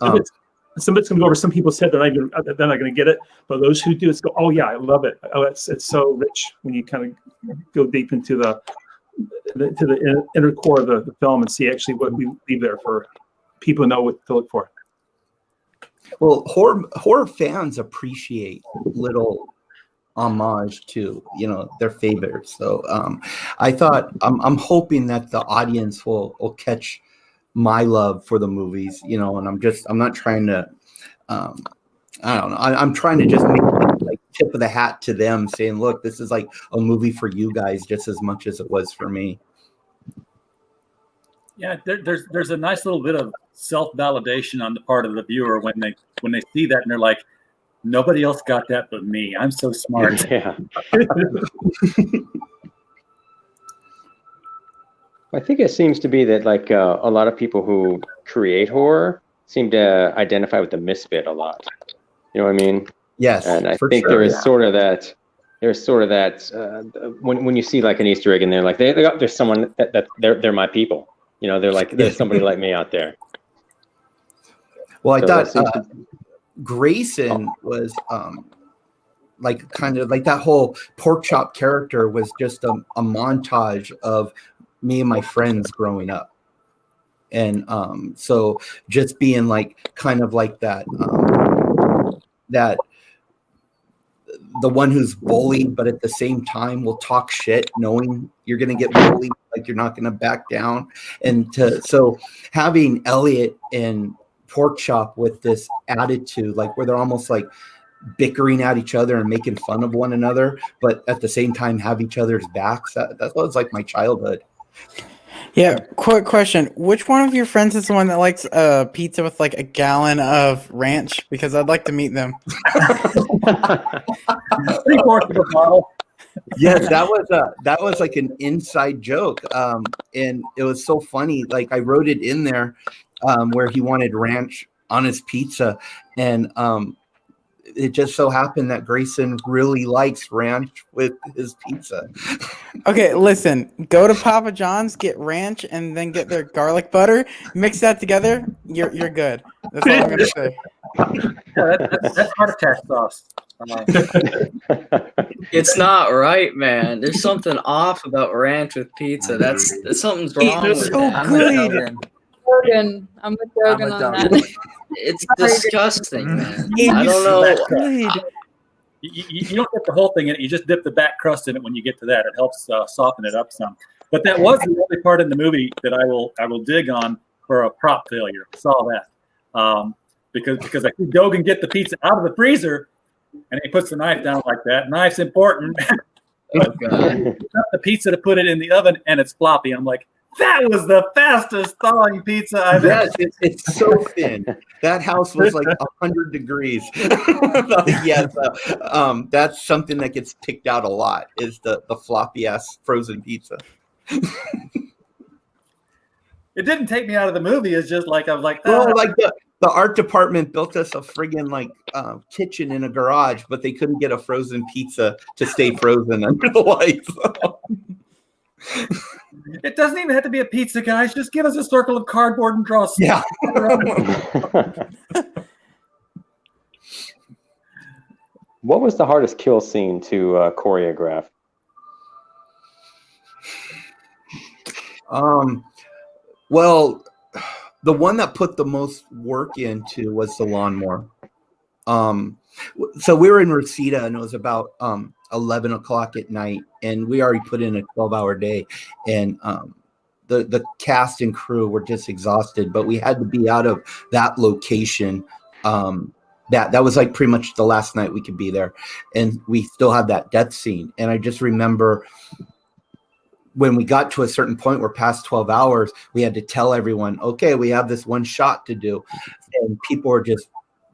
Some of it's going to go over. Some people said they're not going to get it, but those who do, it's go, "Oh yeah, I love it. Oh, it's so rich when you kind of go deep into the inner core of the film and see actually what we leave there for people who know what to look for." Well, horror fans appreciate little homage to their favorites. So I thought I'm hoping that the audience will catch my love for the movies, and I'm not trying to I don't know. I'm trying to just make like tip of the hat to them, saying, look, this is like a movie for you guys just as much as it was for me. Yeah, there's a nice little bit of self-validation on the part of the viewer when they see that and they're like, nobody else got that but me. I'm so smart. Yeah. I think it seems to be that like a lot of people who create horror seem to identify with the misfit a lot. You know what I mean? Yes. And I for think sure, there is yeah. sort of that. There's sort of that when you see like an Easter egg and they're like there's someone that they're my people. You know, they're like there's somebody like me out there. Well, I So thought that seems to- Grayson was like kind of like that whole pork chop character was just a montage of me and my friends growing up. And so just being like kind of like that that the one who's bullied, but at the same time will talk shit, knowing you're going to get bullied, like you're not going to back down. And so having Elliot and Pork Chop with this attitude, like where they're almost like bickering at each other and making fun of one another, but at the same time have each other's backs. That was like my childhood. Yeah, quick question. Which one of your friends is the one that likes pizza with like a gallon of ranch? Because I'd like to meet them. 3/4 of a bottle. Yes, that was like an inside joke. And it was so funny. Like I wrote it in there where he wanted ranch on his pizza. And it just so happened that Grayson really likes ranch with his pizza. Okay, listen. Go to Papa John's, get ranch, and then get their garlic butter. Mix that together. You're good. That's all I'm gonna say. Yeah, that's heart attack sauce. It's not right, man. There's something off about ranch with pizza. That's something's wrong. It's with so it. good. Dogen. I'm with Dogen on that. It's disgusting, man. It I is don't so know. good. You don't dip the whole thing in it. You just dip the back crust in it when you get to that. It helps soften it up some. But that was the only part in the movie that I will dig on for a prop failure. Saw that because I see Dogen get the pizza out of the freezer and he puts the knife down like that. Knife's important. The pizza to put it in the oven and it's floppy. I'm like, that was the fastest thawing pizza I've ever. Yes, it's so thin. That house was like 100 degrees. Yes, that's something that gets picked out a lot is the floppy ass frozen pizza. It didn't take me out of the movie. It's just like I was like, well, like the art department built us a friggin' like kitchen in a garage, but they couldn't get a frozen pizza to stay frozen under the lights. It doesn't even have to be a pizza, guys. Just give us a circle of cardboard and draw. Yeah. What was the hardest kill scene to choreograph? Well, the one that put the most work into was the lawnmower. So we were in Reseda and it was about 11 o'clock at night and we already put in a 12-hour day and the cast and crew were just exhausted, but we had to be out of that location. That was like pretty much the last night we could be there, and we still had that death scene. And I just remember when we got to a certain point, we're past 12 hours, we had to tell everyone, okay, we have this one shot to do. And people were just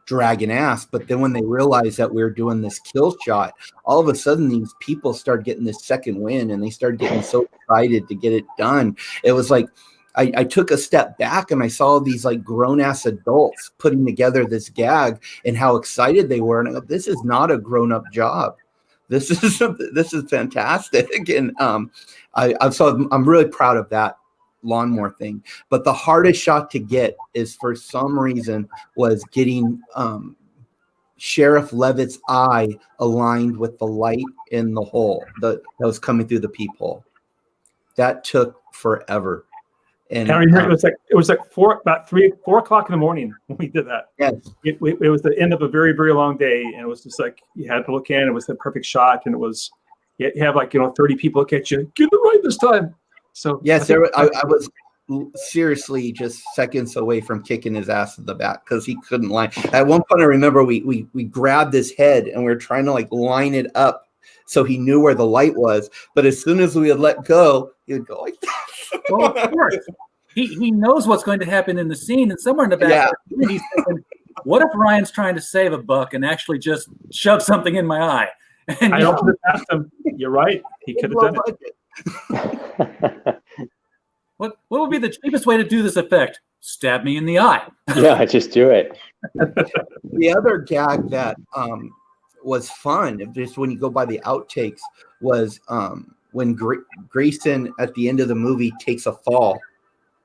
dragging ass. But then when they realized that we were doing this kill shot, all of a sudden these people started getting this second win and they started getting so excited to get it done. It was like, I took a step back and I saw these like grown ass adults putting together this gag and how excited they were. And I go, this is not a grown up job. This is fantastic. And I'm really proud of that lawnmower thing. But the hardest shot to get is for some reason was getting Sheriff Levitt's eye aligned with the light in the hole that was coming through the peephole. That took forever. And it was like about 4 o'clock in the morning when we did that. Yes. It was the end of a very, very long day, and it was just like you had to look in. It was the perfect shot, and it was you have 30 people look at you. Get it right this time. So yes, I was seriously just seconds away from kicking his ass in the back because he couldn't line. At one point, I remember we grabbed his head and we were trying to like line it up so he knew where the light was. But as soon as we had let go, he would go like that. Well, of course. he knows what's going to happen in the scene, and somewhere in the back, Yeah. he's thinking, "What if Ryan's trying to save a buck and actually just shove something in my eye?" And I don't ask him. You're right. He could have done it. what would be the cheapest way to do this effect? Stab me in the eye. Yeah, just do it. The other gag that was fun, just when you go by the outtakes, was when Grayson at the end of the movie takes a fall,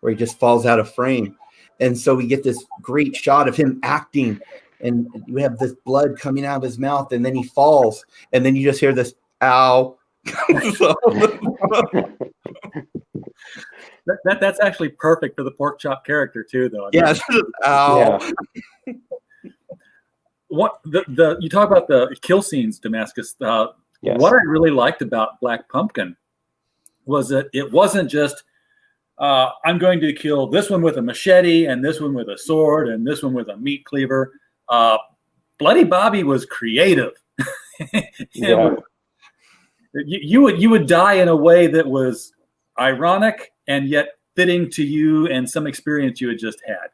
where he just falls out of frame, and so we get this great shot of him acting, and you have this blood coming out of his mouth, and then he falls, and then you just hear this "ow." That's actually perfect for the pork chop character too, though. Yes. Ow. Yeah. What you talk about the kill scenes, Damascus. Yes. What I really liked about Black Pumpkin was that it wasn't just I'm going to kill this one with a machete and this one with a sword and this one with a meat cleaver. Bloody Bobby was creative. Yeah. You would die in a way that was ironic and yet fitting to you and some experience you had just had.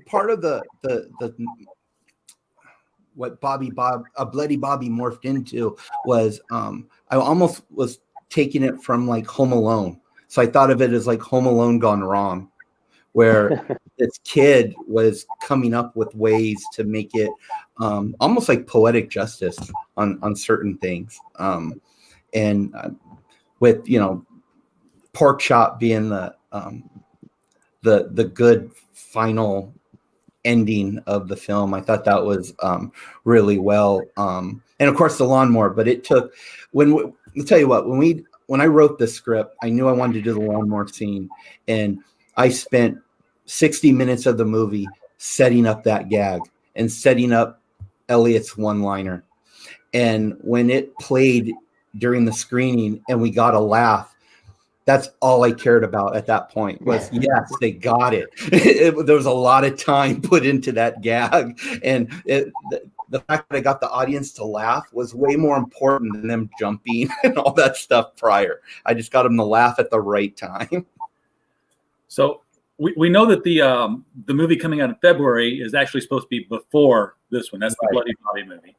Part of the what Bloody Bobby morphed into was I almost was taking it from like Home Alone. So I thought of it as like Home Alone gone wrong, where this kid was coming up with ways to make it almost like poetic justice on certain things. With, you know, pork chop being the good final ending of the film. I thought that was really well. And of course the lawnmower, but it took I'll tell you what, when I wrote the script, I knew I wanted to do the lawnmower scene, and I spent 60 minutes of the movie setting up that gag and setting up Elliot's one-liner. And when it played during the screening and we got a laugh, that's all I cared about at that point was, yes, they got it. There was a lot of time put into that gag. And the fact that I got the audience to laugh was way more important than them jumping and all that stuff prior. I just got them to laugh at the right time. So we know that the movie coming out in February is actually supposed to be before this one. That's the Bloody Bobby movie.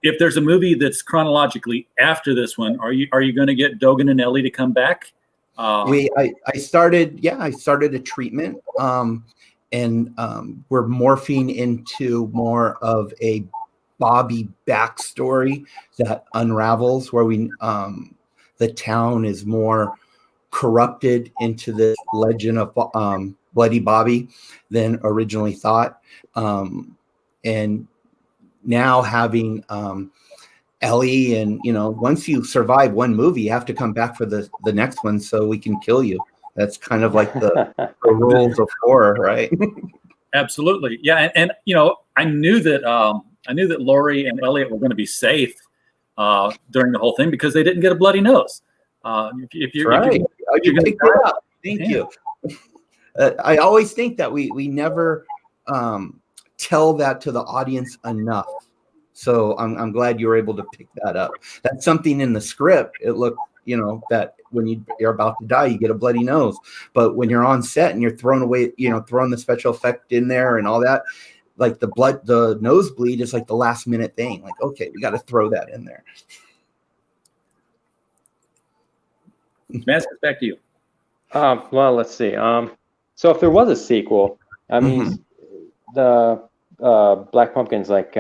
If there's a movie that's chronologically after this one, are you going to get Dogen and Ellie to come back? I started a treatment, and we're morphing into more of a Bobby backstory that unravels, where the town is more corrupted into this legend of Bloody Bobby than originally thought, and now having Ellie, and once you survive one movie, you have to come back for the next one so we can kill you. That's kind of like the rules of horror, right? Absolutely, yeah. And I knew that Laurie and Elliot were going to be safe during the whole thing because they didn't get a bloody nose. If you're you picked it up. Thank you. I always think that we never tell that to the audience enough. So I'm glad you were able to pick that up. That's something in the script. It looked, that when you're about to die, you get a bloody nose. But when you're on set and you're throwing the special effect in there and all that, like the nosebleed is like the last minute thing. Like, okay, we got to throw that in there. Matt, back to you. Well, let's see. So if there was a sequel, I mean, the Black Pumpkin's like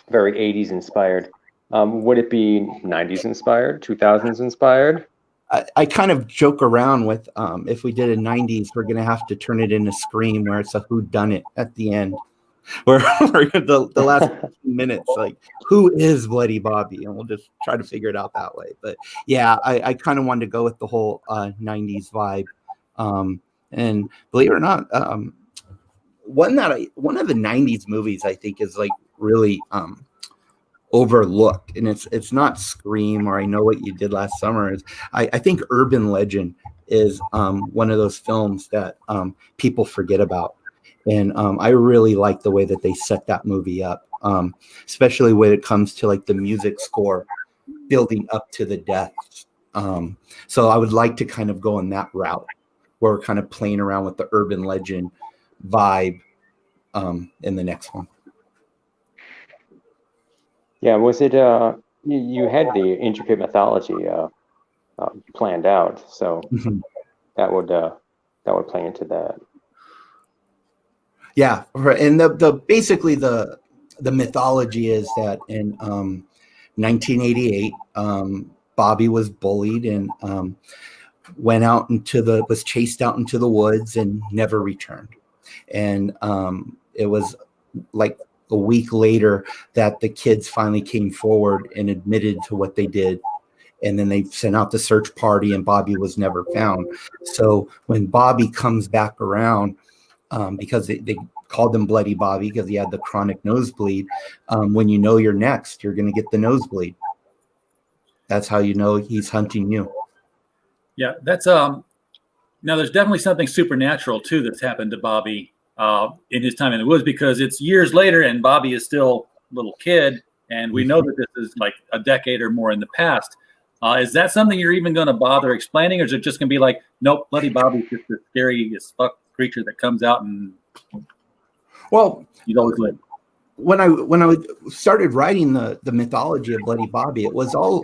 very 80s inspired. Would it be 90s inspired, 2000s inspired? I kind of joke around with if we did a 90s, we're going to have to turn it into Scream, where it's a whodunit at the end. Where the last 15 minutes, like, who is Bloody Bobby? And we'll just try to figure it out that way. But yeah, I kind of wanted to go with the whole 90s vibe. And believe it or not, one of the 90s movies I think is like really overlooked, and it's not Scream or I Know What You Did Last Summer. Is I think Urban Legend is one of those films that people forget about. And I really like the way that they set that movie up, especially when it comes to like the music score building up to the death. So I would like to kind of go in that route, where we're kind of playing around with the urban legend vibe in the next one. Yeah, was it? You had the intricate mythology planned out, so that would play into that. Yeah, and the basically the mythology is that in 1988, Bobby was bullied and was chased out into the woods and never returned. And it was like a week later that the kids finally came forward and admitted to what they did. And then they sent out the search party and Bobby was never found. So when Bobby comes back around, because they called him Bloody Bobby because he had the chronic nosebleed. When you know you're next, you're going to get the nosebleed. That's how you know he's hunting you. Yeah, that's now there's definitely something supernatural too that's happened to Bobby in his time in the woods, because it's years later and Bobby is still a little kid, and we know that this is like a decade or more in the past. Is that something you're even going to bother explaining, or is it just going to be like, nope, Bloody Bobby's just the scary as fuck creature that comes out and he's always lived? When I started writing the mythology of Bloody Bobby, it was all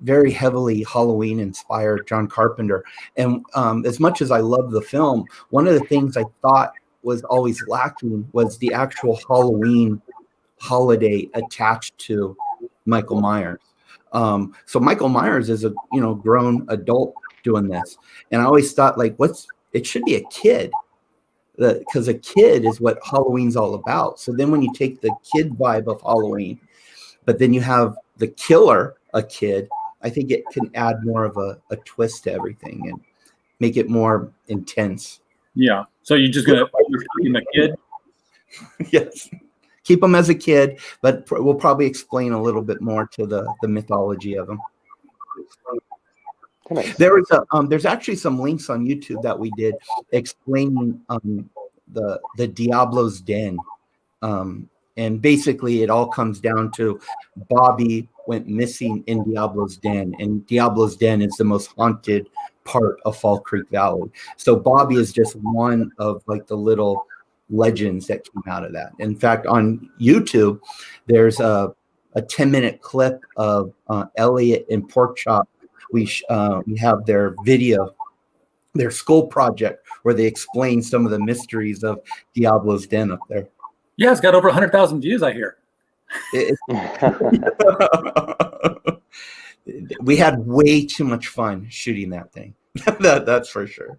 very heavily Halloween inspired, John Carpenter. And as much as I love the film, one of the things I thought was always lacking was the actual Halloween holiday attached to Michael Myers. So Michael Myers is a grown adult doing this, and I always thought like, it should be a kid, because a kid is what Halloween's all about. So then when you take the kid vibe of Halloween, but then you have the killer a kid, I think it can add more of a twist to everything and make it more intense. Yeah. So you're just gonna keep him a kid? Yes. Keep him as a kid, but we'll probably explain a little bit more to the mythology of him. There's actually some links on YouTube that we did explaining the Diablo's Den, and basically it all comes down to Bobby went missing in Diablo's Den, and Diablo's Den is the most haunted part of Fall Creek Valley. So Bobby is just one of like the little legends that came out of that. In fact, on YouTube, there's a 10-minute clip of Elliot and Porkchop. We have their video, their school project, where they explain some of the mysteries of Diablo's Den up there. Yeah, it's got over 100,000 views, I hear. We had way too much fun shooting that thing. That's for sure.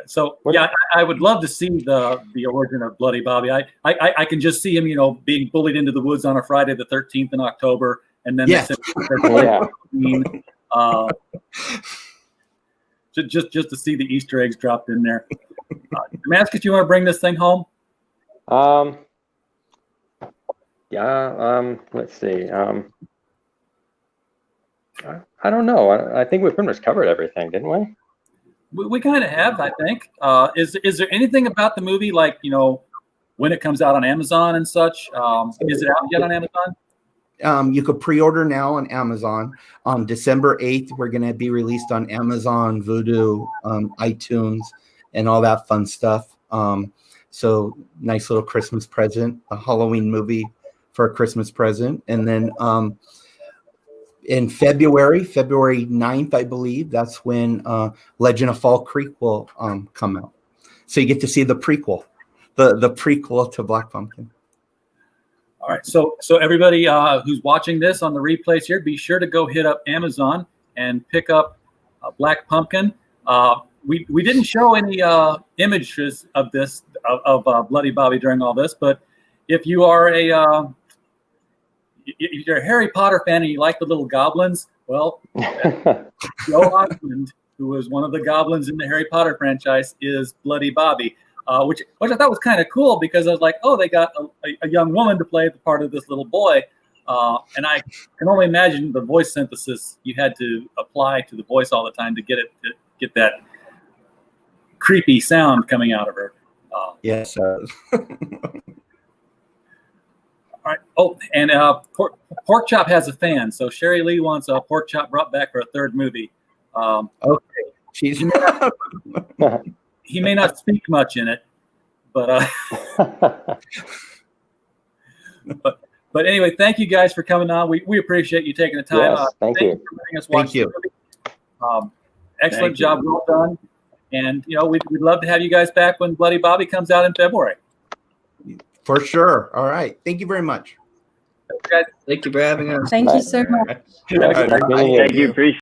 So yeah, I would love to see the origin of Bloody Bobby. I can just see him, being bullied into the woods on a Friday the 13th in October, and then just to see the Easter eggs dropped in there. Damascus, you want to bring this thing home? Let's see. I don't know. I think we pretty much covered everything, didn't we? We kind of have, I think. Is there anything about the movie, like, when it comes out on Amazon and such? Is it out yet on Amazon? You could pre-order now on Amazon. On December 8th, we're going to be released on Amazon, Vudu, iTunes, and all that fun stuff. So nice little Christmas present, a Halloween movie for a Christmas present. And then in February 9th, I believe, that's when Legend of Fall Creek will come out. So you get to see the prequel, the prequel to Black Pumpkin. All right, so everybody who's watching this on the replays here, be sure to go hit up Amazon and pick up Black Pumpkin. We didn't show any images of this of Bloody Bobby during all this, but if you are if you're a Harry Potter fan and you like the little goblins, well, Joe Osmond, who was one of the goblins in the Harry Potter franchise, is Bloody Bobby. Which I thought was kind of cool, because I was like, oh, they got a young woman to play the part of this little boy. And I can only imagine the voice synthesis you had to apply to the voice all the time to get that creepy sound coming out of her. Yes. right. Oh, and Pork Chop has a fan, so Sherry Lee wants a Pork Chop brought back for a third movie. Okay, she's He may not speak much in it, but but anyway, thank you guys for coming on. We appreciate you taking the time. Yes, thank you. For letting us watch Thank you. the movie. Excellent job, well done. And we'd love to have you guys back when Bloody Bobby comes out in February. for sure. All right. Thank you very much. Guys, Thank you for having us. Thank you so much. Nice meeting you. Thank you. Appreciate